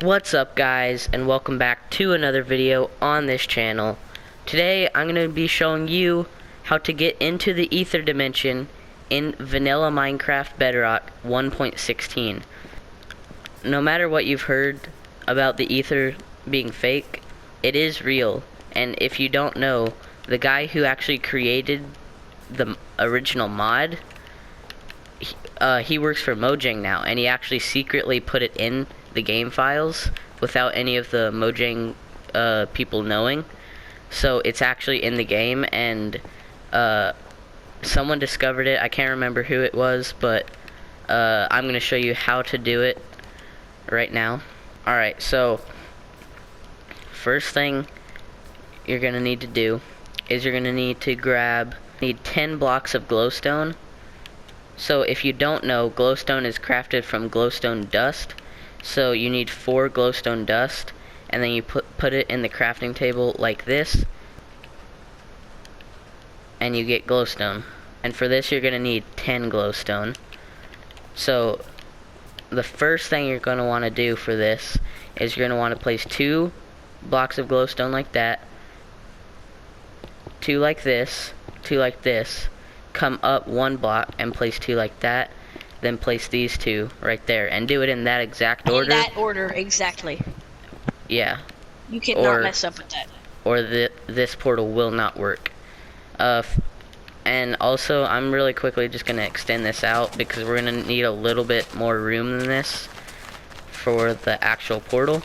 What's up guys, and welcome back to another video on this channel. Today I'm going to be showing you how to get into the Aether dimension in vanilla Minecraft Bedrock 1.16. No matter what you've heard about the Aether being fake, it is real. And if you don't know, the guy who actually created the original mod, he works for Mojang now, and he actually secretly put it in the game files without any of the Mojang people knowing. So it's actually in the game, and someone discovered it. I can't remember who it was, but I'm going to show you how to do it right now. Alright, so first thing you're going to need to do is you're going to need to need 10 blocks of glowstone. So if you don't know, glowstone is crafted from glowstone dust. So you need 4 glowstone dust, and then you put it in the crafting table like this, and you get glowstone. And for this you're going to need 10 glowstone. So the first thing you're going to want to do for this is you're going to want to place 2 blocks of glowstone like that, 2 like this, 2 like this, come up 1 block and place 2 like that, then place these 2 right there, and do it in that exact order. In that order, exactly. Yeah. You cannot mess up with that. Or this portal will not work. And also, I'm really quickly just going to extend this out because we're going to need a little bit more room than this for the actual portal.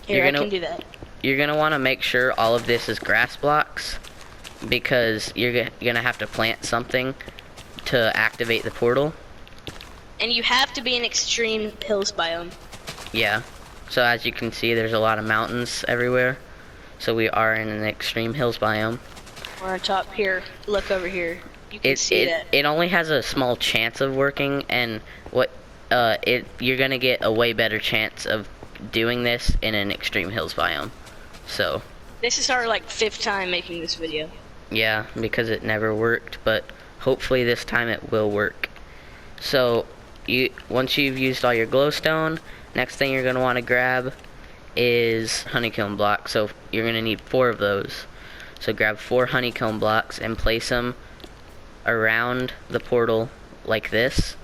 Here, I can do that. You're going to want to make sure all of this is grass blocks, because you're going to have to plant something to activate the portal. And you have to be in extreme hills biome. Yeah. So as you can see, there's a lot of mountains everywhere. So we are in an extreme hills biome. We're on top here. Look over here. You can see that. It only has a small chance of working, and you're gonna get a way better chance of doing this in an extreme hills biome. So this is our 5th time making this video. Yeah, because it never worked, but hopefully this time it will work. So once you've used all your glowstone, next thing you're going to want to grab is honeycomb blocks. So you're going to need 4 of those. So grab 4 honeycomb blocks and place them around the portal like this.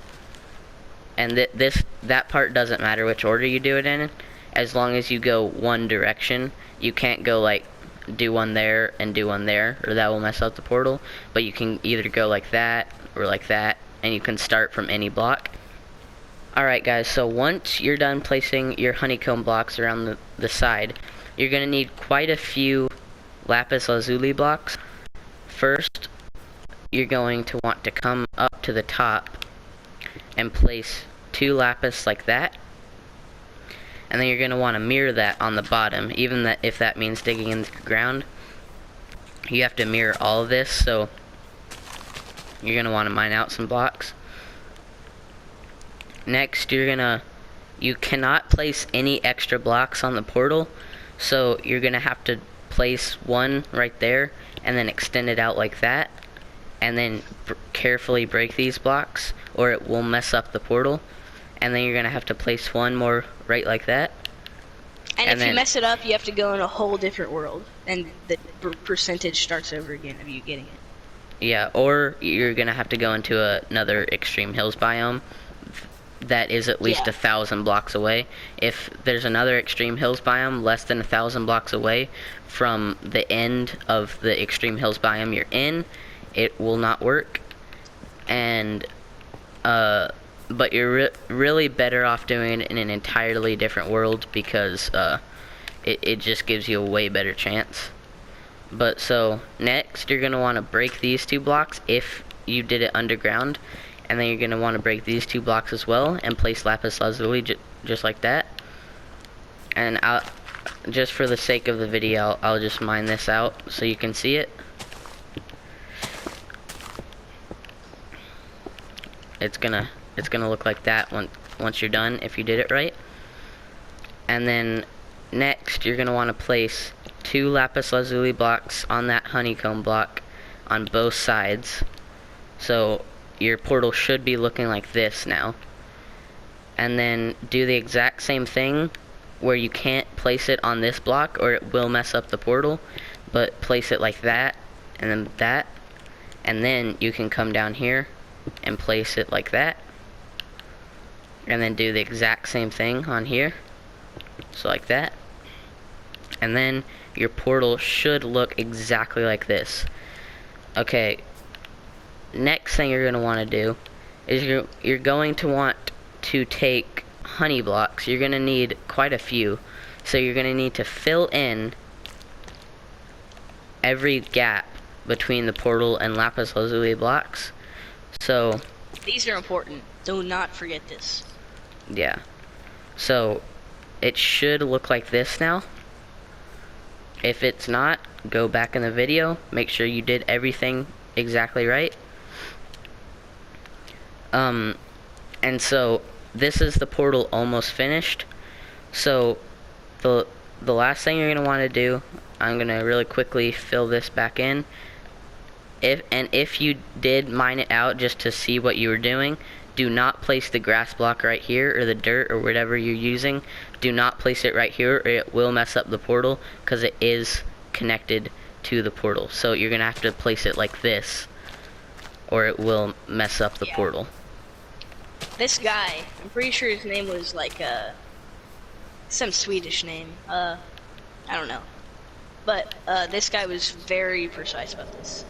And that part doesn't matter which order you do it in, as long as you go one direction. You can't go do one there and do one there, or that will mess up the portal. But you can either go like that or like that, and you can start from any block. Alright guys, so once you're done placing your honeycomb blocks around the side, you're going to need quite a few lapis lazuli blocks. First, you're going to want to come up to the top and place 2 lapis like that. And then you're going to want to mirror that on the bottom, even if that means digging into the ground. You have to mirror all of this, so you're going to want to mine out some blocks. Next, you cannot place any extra blocks on the portal, so you're going to have to place 1 right there, and then extend it out like that, and then carefully break these blocks, or it will mess up the portal. And then you're going to have to place 1 more right like that. And if you mess it up, you have to go in a whole different world, and the percentage starts over again of you getting it. Yeah, or you're going to have to go into another extreme hills biome that is at least 1,000 blocks away. If there's another extreme hills biome less than 1,000 blocks away from the end of the extreme hills biome you're in, it will not work. And but you're really better off doing it in an entirely different world, because it just gives you a way better chance. But so next you're going to want to break these 2 blocks if you did it underground, and then you're going to want to break these 2 blocks as well and place lapis lazuli just like that. And just for the sake of the video, I'll just mine this out so you can see it. It's gonna look like that once you're done, if you did it right. And then next you're gonna want to place 2 lapis lazuli blocks on that honeycomb block on both sides. So your portal should be looking like this now. and then do the exact same thing where you can't place it on this block or it will mess up the portal, but place it like that, and then that, and then you can come down here and place it like that, and then do the exact same thing on here, so like that, and then your portal should look exactly like this. Okay, next thing you're going to want to do is you're going to want to take honey blocks. You're going to need quite a few, so you're going to need to fill in every gap between the portal and lapis lazuli blocks. So these are important. Do not forget this. Yeah. So it should look like this now. If it's not, go back in the video, make sure you did everything exactly right. And so this is the portal almost finished. So the last thing you're gonna want to do, I'm gonna really quickly fill this back in. If you did mine it out just to see what you were doing, do not place the grass block right here, or the dirt, or whatever you're using. Do not place it right here, or it will mess up the portal, because it is connected to the portal. So you're gonna have to place it like this, or it will mess up the portal. This guy, I'm pretty sure his name was like some Swedish name. I don't know. But this guy was very precise about this.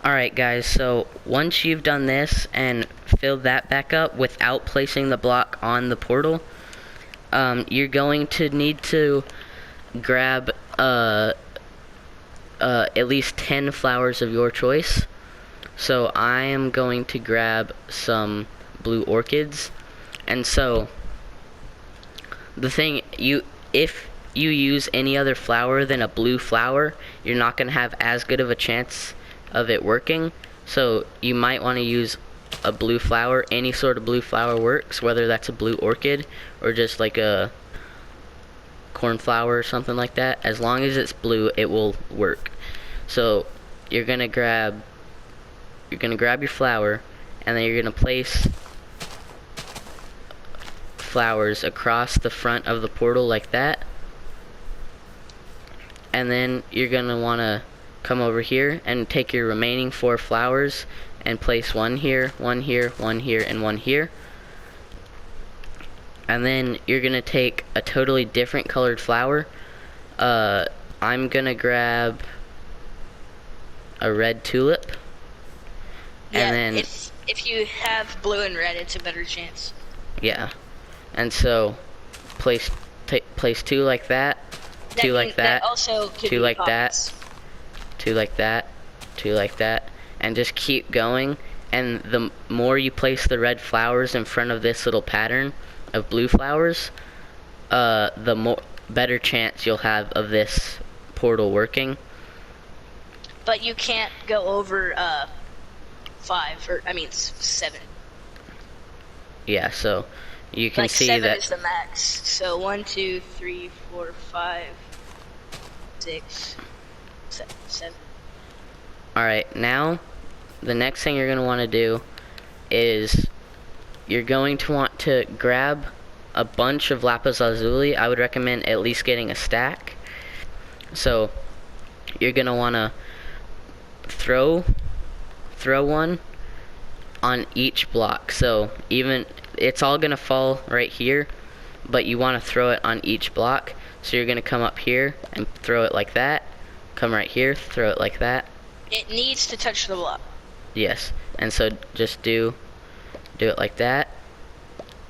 Alright guys, so once you've done this and filled that back up without placing the block on the portal, you're going to need to grab at least 10 flowers of your choice. So I am going to grab some blue orchids. And so the thing, if you use any other flower than a blue flower, you're not going to have as good of a chance of it working. So you might want to use a blue flower. Any sort of blue flower works, whether that's a blue orchid or just like a cornflower or something like that. As long as it's blue, it will work. So you're gonna grab your flower, and then you're gonna place flowers across the front of the portal like that. And then you're gonna wanna come over here and take your remaining 4 flowers and place one here, one here, one here, and one here. And then you're gonna take a totally different colored flower. I'm gonna grab a red tulip. Yeah, and then if you have blue and red, it's a better chance. Yeah. And so place 2 like that, 2 like that, also 2 like that, 2 like that, 2 like that, and just keep going. And the more you place the red flowers in front of this little pattern of blue flowers, the better chance you'll have of this portal working. But you can't go over 7. Yeah, so you can see 7 that is the max. So 1, 2, 3, 4, 5, 6, 7. Alright, now the next thing you're going to want to do is you're going to want to grab a bunch of lapis lazuli. I would recommend at least getting a stack. So you're going to want to throw one on each block. So even it's all going to fall right here, but you want to throw it on each block. So you're going to come up here and throw it like that. Come right here, throw it like that. It needs to touch the block. Yes. And so just do it like that.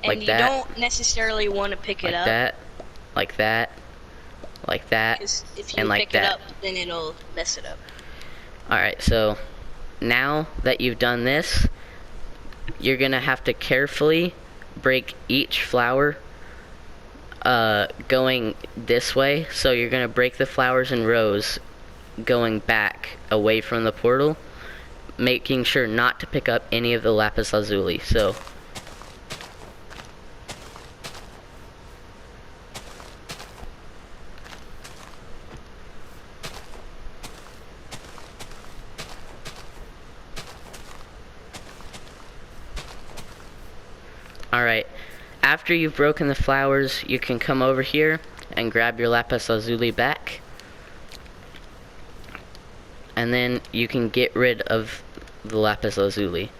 And you don't necessarily want to pick it up. Like that. Like that. Because if you and like pick it that. up, then it'll mess it up. Alright, so now that you've done this, you're going to have to carefully break each flower going this way. So you're going to break the flowers in rows going back away from the portal, making sure not to pick up any of the lapis lazuli. So alright, after you've broken the flowers, you can come over here and grab your lapis lazuli back. And then you can get rid of the lapis lazuli.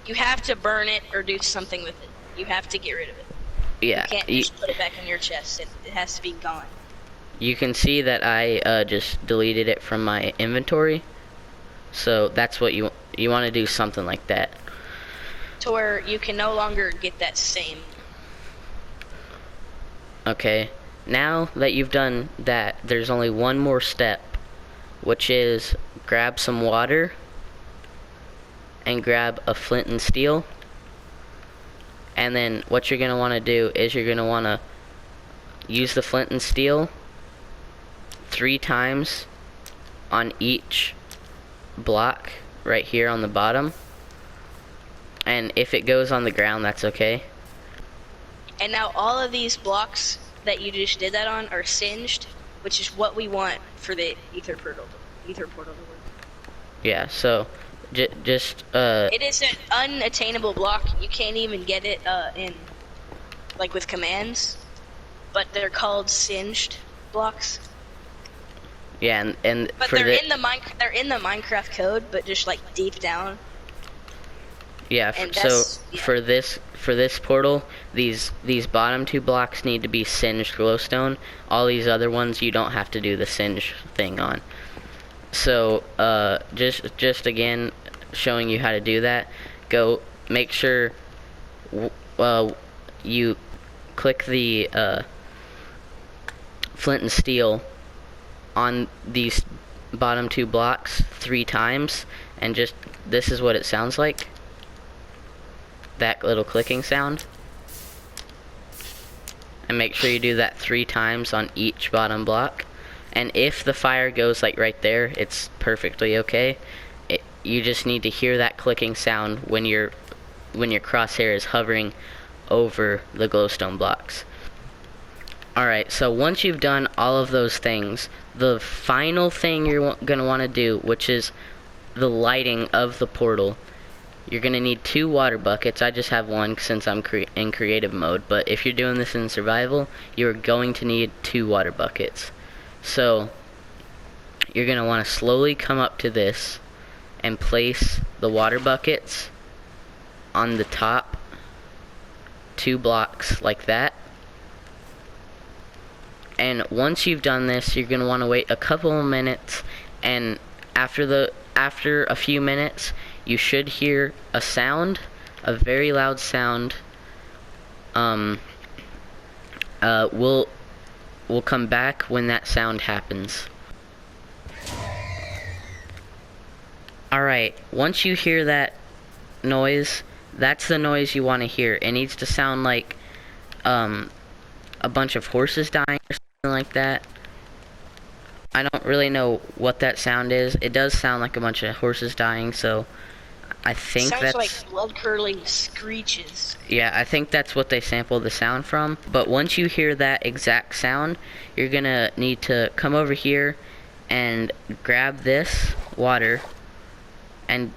You have to burn it or do something with it. You have to get rid of it. Yeah. You can't just put it back in your chest. It has to be gone. You can see that I just deleted it from my inventory. So that's what you want to do, something like that. To where you can no longer get that same. Okay. Now that you've done that, there's only one more step, which is grab some water and grab a flint and steel. And then what you're going to want to do is you're going to want to use the flint and steel 3 times on each block right here on the bottom. And if it goes on the ground, that's okay. And now all of these blocks that you just did that on are singed, which is what we want for the Aether portal to work. Yeah, so just it is an unattainable block. You can't even get it in like with commands, but they're called singed blocks. Yeah, and but they're in the Minecraft code, but just like deep down. Yeah, so yeah. For this portal, these bottom 2 blocks need to be singed glowstone. All these other ones you don't have to do the singe thing on. So just again showing you how to do that. Go make sure you click the flint and steel on these bottom 2 blocks 3 times, and just this is what it sounds like. That little clicking sound. And make sure you do that 3 times on each bottom block. And if the fire goes like right there, it's perfectly okay. You just need to hear that clicking sound when your crosshair is hovering over the glowstone blocks. Alright, so once you've done all of those things, the final thing you're going to want to do, which is the lighting of the portal, you're going to need 2 water buckets. I just have 1 since I'm in creative mode, but if you're doing this in survival, you're going to need 2 water buckets. So you're going to want to slowly come up to this and place the water buckets on the top 2 blocks like that. And once you've done this, you're going to want to wait a couple of minutes, and after a few minutes, you should hear a sound, a very loud sound. We'll come back when that sound happens. Alright, once you hear that noise, that's the noise you want to hear. It needs to sound like a bunch of horses dying or something like that. I don't really know what that sound is. It does sound like a bunch of horses dying, so I think sounds like blood-curdling screeches. Yeah, I think that's what they sampled the sound from. But once you hear that exact sound, you're gonna need to come over here and grab this water and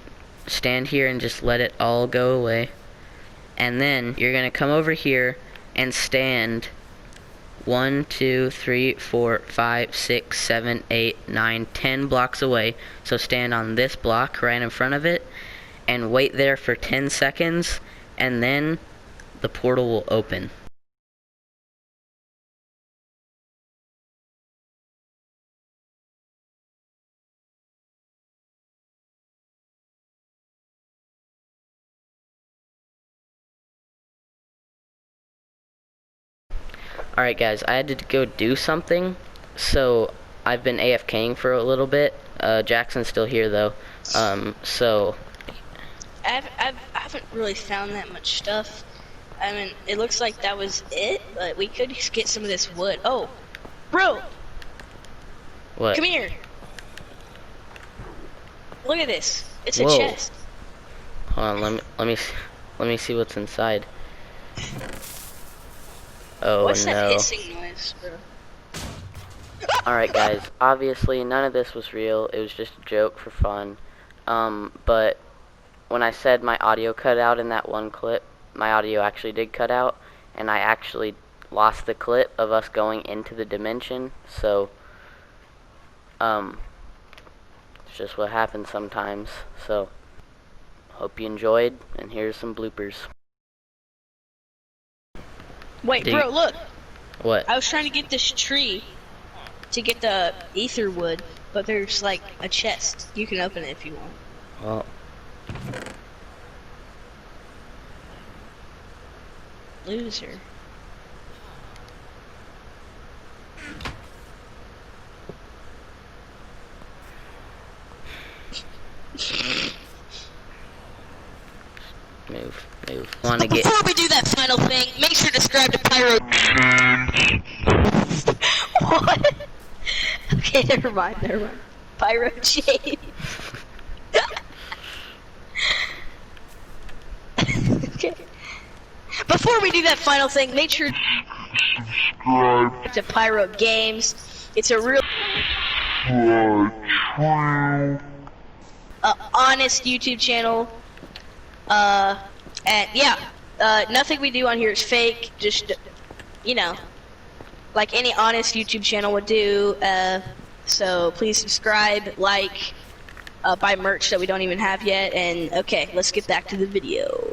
stand here and just let it all go away. And then you're gonna come over here and stand 1, 2, 3, 4, 5, 6, 7, 8, 9, 10 blocks away. So stand on this block right in front of it and wait there for 10 seconds, and then the portal will open. Alright guys, I had to go do something, so I've been AFKing for a little bit. Jackson's still here though, so... I haven't really found that much stuff. I mean, it looks like that was it, but we could get some of this wood. Oh, bro! What? Come here! Look at this. It's Whoa. A chest. Hold on, let me see what's inside. Oh, What's no. that hissing noise, bro? Alright guys, obviously none of this was real. It was just a joke for fun. But when I said my audio cut out in that one clip, my audio actually did cut out, and I actually lost the clip of us going into the dimension. So, it's just what happens sometimes. So, hope you enjoyed, and here's some bloopers. Wait, bro, look. What? I was trying to get this tree to get the Aether wood, but there's like a chest. You can open it if you want. Well, Loser. move. Want to get? Before we do that final thing, make sure to subscribe to Pyro. What? Okay, never mind. Pyro Jade. Okay. Before we do that final thing, make sure to subscribe to Pyro Games. It's a real honest YouTube channel. And yeah, nothing we do on here is fake. Just, you know, like any honest YouTube channel would do. So please subscribe, like, buy merch that we don't even have yet. And okay, let's get back to the video.